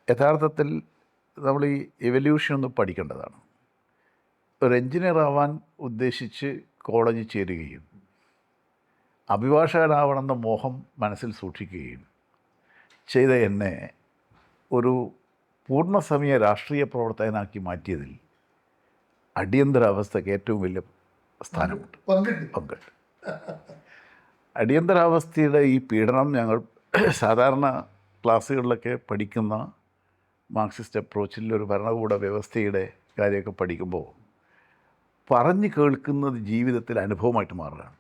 യഥാർത്ഥത്തിൽ നമ്മൾ ഈ എവല്യൂഷൻ ഒന്ന് പഠിക്കേണ്ടതാണ്. ഒരു എൻജിനീയർ ആവാൻ ഉദ്ദേശിച്ച് കോളേജിൽ ചേരുകയും അഭിഭാഷകനാവണമെന്ന മോഹം മനസ്സിൽ സൂക്ഷിക്കുകയും ചെയ്ത എന്നെ ഒരു പൂർണ്ണസമയ രാഷ്ട്രീയ പ്രവർത്തകനാക്കി മാറ്റിയതിൽ അടിയന്തരാവസ്ഥയ്ക്ക് ഏറ്റവും വലിയ സ്ഥാനമുണ്ട്, പങ്കുണ്ട്. അടിയന്തരാവസ്ഥയുടെ ഈ പീഡനം ഞങ്ങൾ സാധാരണ ക്ലാസ്സുകളിലൊക്കെ പഠിക്കുന്ന മാർക്സിസ്റ്റ് അപ്രോച്ചിൽ ഒരു ഭരണകൂട വ്യവസ്ഥയുടെ കാര്യമൊക്കെ പഠിക്കുമ്പോൾ പറഞ്ഞു കേൾക്കുന്നത് ജീവിതത്തിൽ അനുഭവമായിട്ട് മാറുകയാണ്.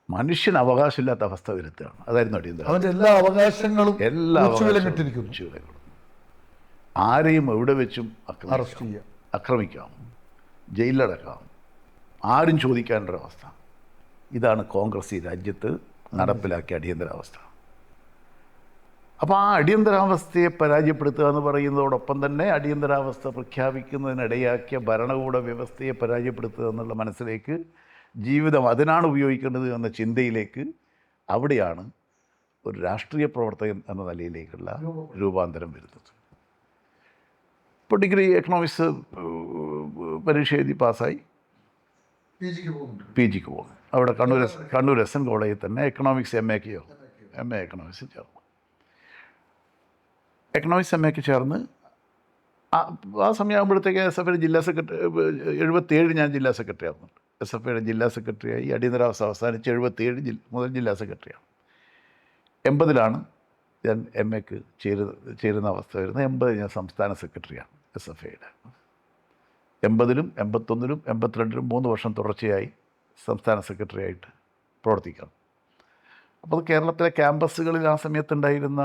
മനുഷ്യന് അവകാശമില്ലാത്ത അവസ്ഥ വരുത്തുകയാണ്. അതായിരുന്നു അടിയന്തര. അവൻ്റെ എല്ലാ അവകാശങ്ങളും ആരെയും എവിടെ വെച്ചും ആക്രമിക്കാം, ജയിലിലടക്കാം, ആരും ചോദിക്കാനൊരവസ്ഥ. ഇതാണ് കോൺഗ്രസ് ഈ രാജ്യത്ത് നടപ്പിലാക്കിയ അടിയന്തരാവസ്ഥ. അപ്പോൾ ആ അടിയന്തരാവസ്ഥയെ പരാജയപ്പെടുത്തുക എന്ന് പറയുന്നതോടൊപ്പം തന്നെ അടിയന്തരാവസ്ഥ പ്രഖ്യാപിക്കുന്നതിനിടയാക്കിയ ഭരണകൂട വ്യവസ്ഥയെ പരാജയപ്പെടുത്തുക എന്നുള്ള മനസ്സിലേക്ക്, ജീവിതം അതിനാണ് ഉപയോഗിക്കേണ്ടത് എന്ന ചിന്തയിലേക്ക്, അവിടെയാണ് ഒരു രാഷ്ട്രീയ പ്രവർത്തകൻ എന്ന നിലയിലേക്കുള്ള രൂപാന്തരം വരുന്നത്. ഇപ്പോൾ ഡിഗ്രി എക്കണോമിക്സ് പരീക്ഷ എഴുതി പാസ്സായി പി ജിക്ക് പോകുന്നു. അവിടെ കണ്ണൂർ എസ് എൻ കോളേജിൽ തന്നെ എക്കണോമിക്സ് എം എ എക്കണോമിക്സ് ചേർന്നു. എക്കണോമിക്സ് എം എക്ക് ചേർന്ന് ആ സമയമാകുമ്പോഴത്തേക്ക് എസ് എഫ് ഐയുടെ ജില്ലാ സെക്രട്ടറി, 77 ഞാൻ ജില്ലാ സെക്രട്ടറി ആകുന്നുണ്ട്. എസ് എഫ് ഐയുടെ ജില്ലാ സെക്രട്ടറിയായി. അടിയന്തരാവസ്ഥ അവസാനിച്ച് 77 മുതൽ ജില്ലാ സെക്രട്ടറിയാണ്. 80 ഞാൻ എം എക്ക് ചേരുന്ന അവസ്ഥ വരുന്നത്. 80 ഞാൻ സംസ്ഥാന സെക്രട്ടറിയാണ് എസ് എഫ് ഐയുടെ. 80-ലും 81-ലും 82-ലും 3 വർഷം തുടർച്ചയായി സംസ്ഥാന സെക്രട്ടറി ആയിട്ട് പ്രവർത്തിക്കണം. അപ്പോൾ കേരളത്തിലെ ക്യാമ്പസുകളിൽ ആ സമയത്തുണ്ടായിരുന്ന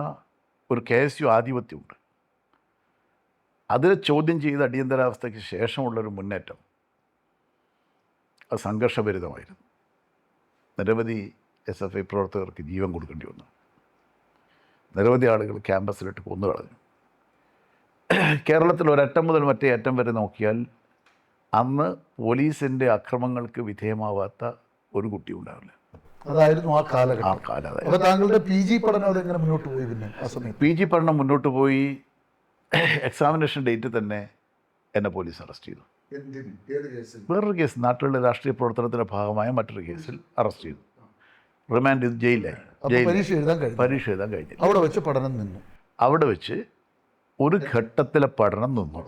ഒരു KSU ആധിപത്യമുണ്ട്. അതിനെ ചോദ്യം ചെയ്ത് അടിയന്തരാവസ്ഥയ്ക്ക് ശേഷമുള്ളൊരു മുന്നേറ്റം അത് സംഘർഷഭരിതമായിരുന്നു. നിരവധി SFI പ്രവർത്തകർക്ക് ജീവൻ കൊടുക്കേണ്ടി വന്നു. നിരവധി ആളുകൾ ക്യാമ്പസിലിട്ട് കൊന്നുകളഞ്ഞു. കേരളത്തിൽ ഒരറ്റം മുതൽ മറ്റേ അറ്റം വരെ നോക്കിയാൽ അന്ന് പോലീസിൻ്റെ അക്രമങ്ങൾക്ക് വിധേയമാവാത്ത ഒരു കുട്ടി ഉണ്ടാവില്ല. അതായിരുന്നു ആ കാലഘട്ടം. അപ്പോൾ താങ്കളുടെ PG പഠനം അതെങ്ങനെ മുന്നോട്ട് പോയി? പിന്നെ ആ സമയത്ത് PG പഠനം മുന്നോട്ട് പോയി. എക്സാമിനേഷൻ ഡേറ്റ് തന്നെ എന്നെ പോലീസ് അറസ്റ്റ് ചെയ്തു. വേറൊരു കേസ്, നാട്ടിലുള്ള രാഷ്ട്രീയ പ്രവർത്തനത്തിൻ്റെ ഭാഗമായ മറ്റൊരു കേസിൽ അറസ്റ്റ് ചെയ്തു. റിമാൻഡ് ചെയ്ത് ജയിലിലായി. പരീക്ഷ എഴുതാൻ കഴിഞ്ഞു. അവിടെ വെച്ച് പഠനം നിന്നു. അവിടെ വെച്ച് ഒരു ഘട്ടത്തിലെ പഠനം നിന്നു.